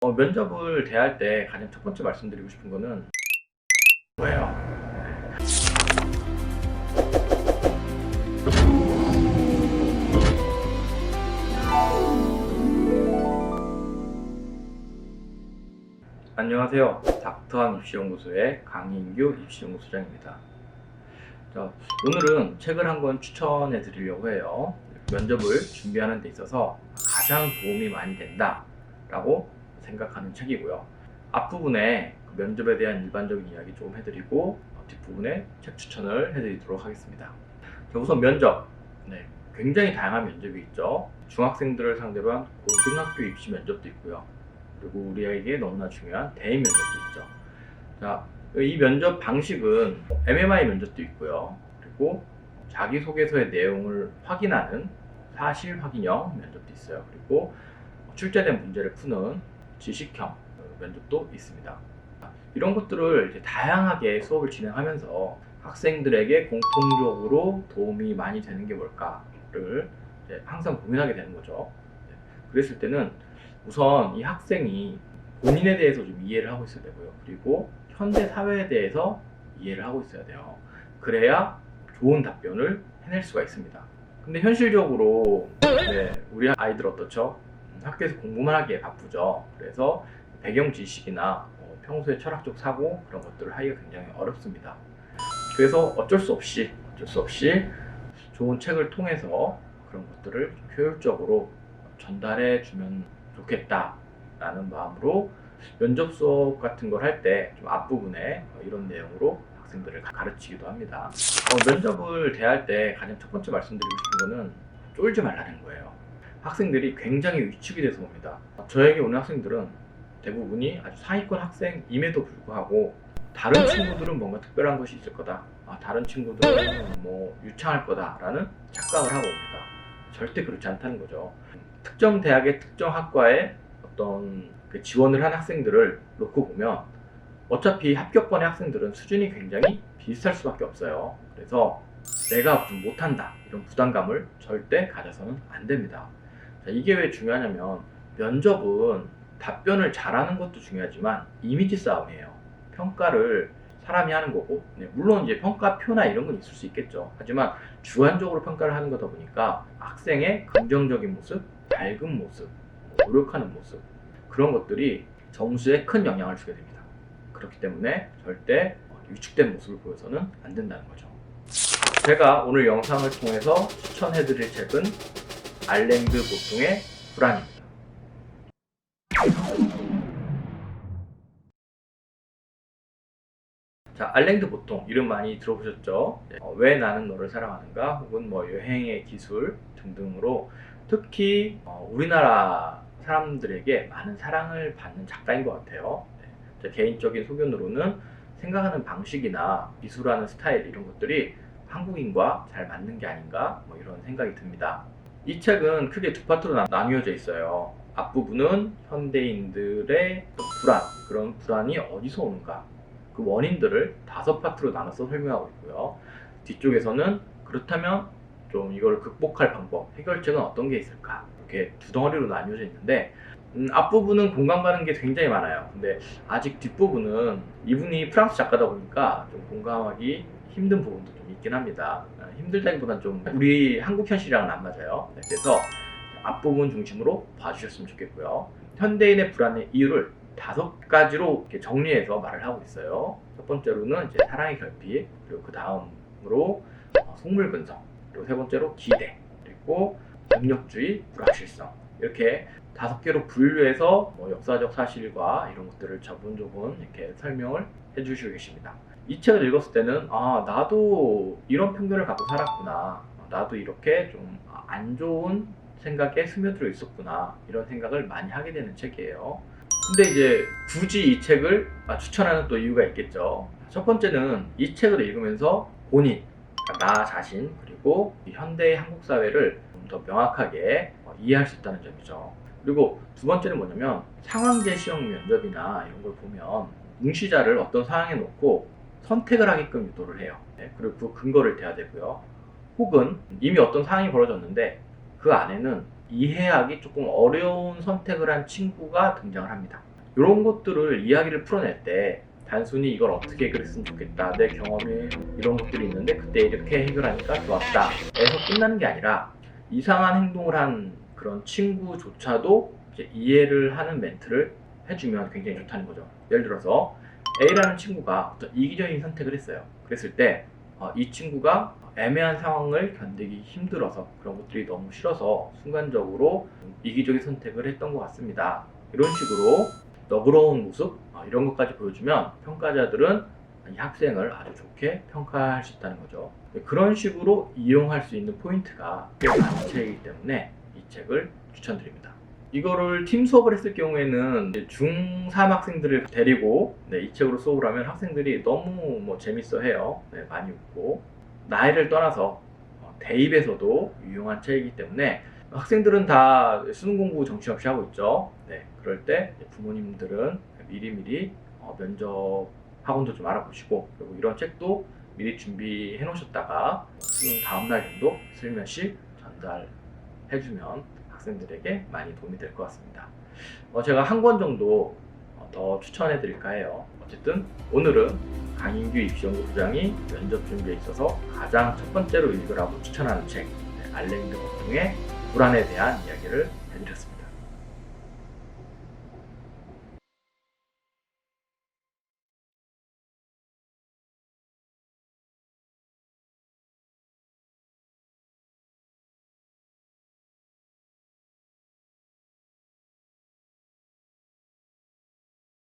면접을 대할 때 가장 첫 번째 말씀드리고 싶은 거는 뭐예요? 안녕하세요. 닥터항 입시연구소의 강인규 입시연구소장입니다. 자, 오늘은 책을 한 권 추천해 드리려고 해요. 면접을 준비하는 데 있어서 가장 도움이 많이 된다 라고 생각하는 책이고요. 앞부분에 면접에 대한 일반적인 이야기 좀 해드리고 뒷부분에 책 추천을 해드리도록 하겠습니다. 자, 우선 면접. 굉장히 다양한 면접이 있죠. 중학생들을 상대로 한 고등학교 입시 면접도 있고요. 그리고 우리에게 너무나 중요한 대인 면접도 있죠. 자, 이 면접 방식은 MMI 면접도 있고요. 그리고 자기소개서의 내용을 확인하는 사실 확인형 면접도 있어요. 그리고 출제된 문제를 푸는 지식형 면접도 있습니다. 이런 것들을 이제 다양하게 수업을 진행하면서 학생들에게 공통적으로 도움이 많이 되는 게 뭘까를 이제 항상 고민하게 되는 거죠. 그랬을 때는 우선 이 학생이 본인에 대해서 좀 이해를 하고 있어야 되고요. 그리고 현대 사회에 대해서 이해를 하고 있어야 돼요. 그래야 좋은 답변을 해낼 수가 있습니다. 근데 현실적으로 우리 아이들 어떻죠? 학교에서 공부만 하기에 바쁘죠. 그래서 배경 지식이나 평소에 철학적 사고 그런 것들을 하기가 굉장히 어렵습니다. 그래서 어쩔 수 없이 좋은 책을 통해서 그런 것들을 효율적으로 전달해 주면 좋겠다라는 마음으로 면접 수업 같은 걸 할 때 좀 앞부분에 이런 내용으로 학생들을 가르치기도 합니다. 면접을 대할 때 가장 첫 번째 말씀드리고 싶은 거는 쫄지 말라는 거예요. 학생들이 굉장히 위축이 돼서 옵니다. 저에게 오는 학생들은 대부분이 아주 상위권 학생임에도 불구하고 다른 친구들은 뭔가 특별한 것이 있을 거다. 다른 친구들은 뭐 유창할 거다라는 착각을 하고 옵니다. 절대 그렇지 않다는 거죠. 특정 대학의 특정 학과에 어떤 지원을 한 학생들을 놓고 보면 어차피 합격권의 학생들은 수준이 굉장히 비슷할 수밖에 없어요. 그래서 내가 좀 못한다 이런 부담감을 절대 가져서는 안 됩니다. 자, 이게 왜 중요하냐면 면접은 답변을 잘하는 것도 중요하지만 이미지 싸움이에요. 평가를 사람이 하는 거고, 물론 이제 평가표나 이런 건 있을 수 있겠죠. 하지만 주관적으로 평가를 하는 거다 보니까 학생의 긍정적인 모습, 밝은 모습, 노력하는 모습 그런 것들이 점수에 큰 영향을 주게 됩니다. 그렇기 때문에 절대 위축된 모습을 보여서는 안 된다는 거죠. 제가 오늘 영상을 통해서 추천해드릴 책은 알랭드 보통의 불안입니다. 자, 알랭드 보통 이름 많이 들어보셨죠? 왜 나는 너를 사랑하는가 혹은 뭐 여행의 기술 등등으로 특히 우리나라 사람들에게 많은 사랑을 받는 작가인 것 같아요. 제 개인적인 소견으로는 생각하는 방식이나 미술하는 스타일 이런 것들이 한국인과 잘 맞는 게 아닌가 뭐 이런 생각이 듭니다. 이 책은 크게 두 파트로 나뉘어져 있어요. 앞부분은 현대인들의 불안, 그런 불안이 어디서 오는가 그 원인들을 5파트로 나눠서 설명하고 있고요. 뒤쪽에서는 그렇다면 좀 이걸 극복할 방법, 해결책은 어떤 게 있을까 이렇게 두 덩어리로 나뉘어져 있는데 앞부분은 공감 가는 게 굉장히 많아요. 근데 아직 뒷부분은 이분이 프랑스 작가다 보니까 좀 공감하기 힘든 부분도 좀 있긴 합니다. 힘들다기보다는 좀 우리 한국 현실이랑은 안 맞아요. 그래서 앞부분 중심으로 봐주셨으면 좋겠고요. 현대인의 불안의 이유를 5가지로 이렇게 정리해서 말을 하고 있어요. 첫 번째로는 이제 사랑의 결핍, 그리고 그 다음으로 속물 근성, 그리고 세 번째로 기대, 그리고 능력주의, 불확실성 이렇게 5개로 분류해서 역사적 사실과 이런 것들을 조곤조곤 이렇게 설명을 해주시고 계십니다. 이 책을 읽었을 때는 나도 이런 편견을 갖고 살았구나, 나도 이렇게 좀 안 좋은 생각에 스며들어 있었구나 이런 생각을 많이 하게 되는 책이에요. 근데 이제 굳이 이 책을 추천하는 또 이유가 있겠죠. 첫 번째는 이 책을 읽으면서 본인, 그러니까 나 자신 그리고 이 현대의 한국 사회를 좀 더 명확하게 이해할 수 있다는 점이죠. 그리고 두 번째는 뭐냐면 상황제 시험 면접이나 이런 걸 보면 응시자를 어떤 상황에 놓고 선택을 하게끔 유도를 해요. 그리고 그 근거를 대야 되고요. 혹은 이미 어떤 상황이 벌어졌는데 그 안에는 이해하기 조금 어려운 선택을 한 친구가 등장을 합니다. 이런 것들을 이야기를 풀어낼 때 단순히 이걸 어떻게 해결했으면 좋겠다, 내 경험에 이런 것들이 있는데 그때 이렇게 해결하니까 좋았다 에서 끝나는 게 아니라 이상한 행동을 한 그런 친구조차도 이제 이해를 하는 멘트를 해주면 굉장히 좋다는 거죠. 예를 들어서 A라는 친구가 어떤 이기적인 선택을 했어요. 그랬을 때 이 친구가 애매한 상황을 견디기 힘들어서 그런 것들이 너무 싫어서 순간적으로 이기적인 선택을 했던 것 같습니다. 이런 식으로 너그러운 모습 이런 것까지 보여주면 평가자들은 이 학생을 아주 좋게 평가할 수 있다는 거죠. 그런 식으로 이용할 수 있는 포인트가 꽤 많은 책이기 때문에 이 책을 추천드립니다. 이거를 팀 수업을 했을 경우에는 중3 학생들을 데리고 이 책으로 수업을 하면 학생들이 너무 재밌어 해요. 많이 웃고 나이를 떠나서 대입에서도 유용한 책이기 때문에 학생들은 다 수능 공부 정신없이 하고 있죠. 그럴 때 부모님들은 미리미리 면접 학원도 좀 알아보시고 그리고 이런 책도 미리 준비해 놓으셨다가 수능 다음날 정도 슬며시 전달해주면 학생들에게 많이 도움이 될 것 같습니다. 제가 한 권 정도 더 추천해 드릴까 해요. 어쨌든 오늘은 강인규 입시연구소장이 면접 준비에 있어서 가장 첫 번째로 읽으라고 추천하는 책 알랭드 보통의 불안에 대한 이야기를 해드렸습니다.